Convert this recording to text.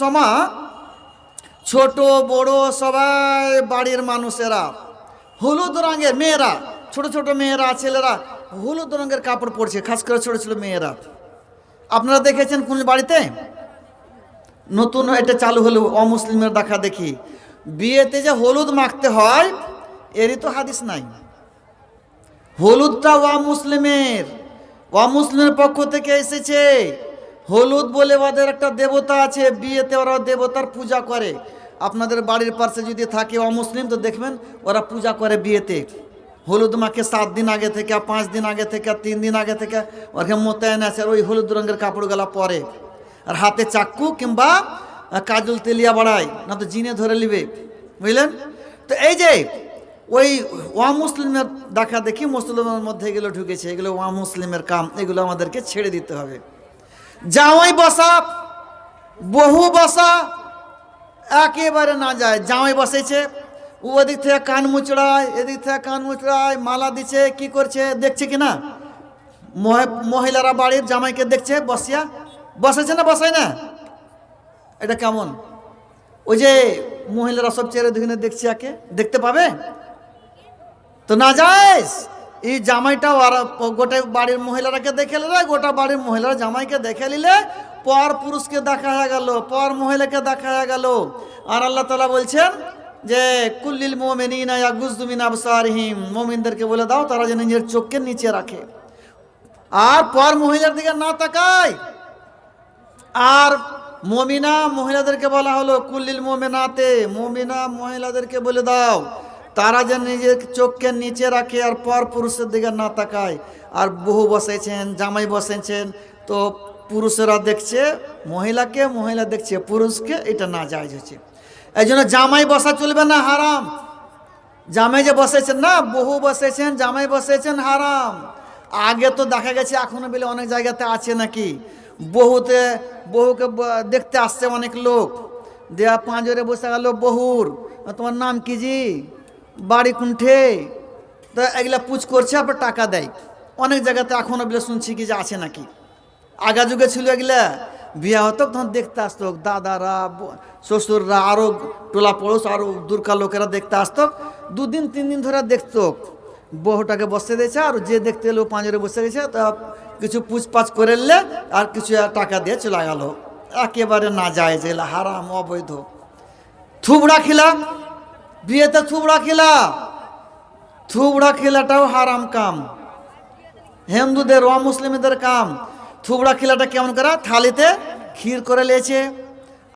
সময় ছোট বড় সবাই বাড়ির মানুষেরা হলুদ রঙের, মেয়েরা ছোট ছোট মেয়েরা ছেলেরা হলুদ রঙের কাপড় পরছে, খাস করে ছোট ছোট মেয়েরা। আপনারা দেখেছেন কোন বাড়িতে? নতুন এটা চালু হলো, অমুসলিমের দেখা দেখি বিয়েতে যে হলুদ মাখতে হয় এরই তো হাদিস নাই। হলুদটা অমুসলিমের পক্ষ থেকে এসেছে। হলুদ বলে ওদের একটা দেবতা আছে, বিয়েতে ওরা দেবতার পূজা করে। আপনাদের বাড়ির পাশে যদি থাকে অমুসলিম তো দেখবেন ওরা পূজা করে বিয়েতে। হলুদ মাকে 7 দিন আগে থেকে, 5 দিন আগে থেকে, 3 দিন আগে থেকে ওকে মোতায়েন আছে, আর ওই হলুদ রঙের কাপড়গুলা পরে, আর হাতে চাক্কু কিংবা কাজল তেলিয়া বাড়ায়, না তো জিনে ধরে নিবে, বুঝলেন? তো এই যে ওই অমুসলিমের দেখা দেখি মুসলমানের মধ্যে এগুলো ঢুকেছে, এগুলো অমুসলিমের কাম, এগুলো আমাদেরকে ছেড়ে দিতে হবে। জামাই বসা, বহু বসা একেবারে না যায়। জামাই বসেছে, ওদিক থেকে কান মুচড়ায়, এদিক থেকে কান মুচড়ায়, মালা দিচ্ছে, কি করছে দেখছে কিনা? মহিলারা বাড়ির জামাইকে দেখছে বসিয়া, বসেছে না বসায় না? এটা কেমন? ওই যে মহিলারা সব চেহারা দেখে দেখছে, একে দেখতে পাবে তো না যায়। এই জামাইটা গোটা বাড়ির মহিলারাকে দেখে নিলে, গোটা বাড়ির মহিলারা জামাইকে দেখে নিলে পর পুরুষকে দেখা হয়ে গেল, পর মহিলাকে দেখা হয়ে গেল। আর আল্লাহ তাআলা বলছেন যে কুল্লিল মুমিনিনা ইয়াগুযযু মিন আবসারিহিম, মুমিনদেরকে বলে দাও তারা যেন নিজের চোখকে নিচে রাখে আর পর মহিলার দিকে না তাকায়। আর মুমিনা মহিলাদেরকে বলা হলো কুল্লিল মুমিনাতে, মুমিনা মহিলাদেরকে বলে দাও তারা যেন নিজের চোখকে নিচে রাখে আর পর পুরুষের দিকে না তাকায়। আর বহু বসেছেন, জামাই বসেছেন, তো পুরুষেরা দেখছে মহিলাকে, মহিলা দেখছে পুরুষকে, এটা না জায়েজ হচ্ছে। এই জন্য জামাই বসা চলবে না, হারাম। জামাই যে বসেছেন না, বহু বসেছেন, জামাই বসেছেন, হারাম। আগে তো দেখা গেছে, এখনো বলে অনেক জায়গাতে আছে নাকি, বহুকে দেখতে আসছে অনেক লোক, দেয়া পাঁজরে বসে গেল বহুর, তোমার নাম কি জি, বাড়ি কোনঠে, তো এগুলা পুছ করছে, আবার টাকা দেয়। অনেক জায়গাতে এখনো বলে শুনছি কি যে আছে নাকি। আগা যুগে ছিল এগুলা, বিয়া হতো তখন দেখতে আসতো দাদারা, শ্বশুররা, আরও টোলা পড়োশ, আরও দূরকার লোকেরা দেখতে আসতো। 2 দিন 3 দিন ধরে দেখতো, বহুটাকে বসে দিয়েছে, আর যে দেখতে এলো পাঁজরে বসে গেছে, তা কিছু পুছপাছ করে নিলে আর কিছু টাকা দিয়ে চলে গেল। একেবারে না যায়, যেগুলা হারাম, অবৈধ। থুবড়া খেলা, বিয়েতে থুবড়া খেলাটাও হারাম কাম, হিন্দুদের, অমুসলিমদের কাম। থুবড়া খেলাটা কেমন করা? থালিতে ক্ষীর করে লিয়েছে,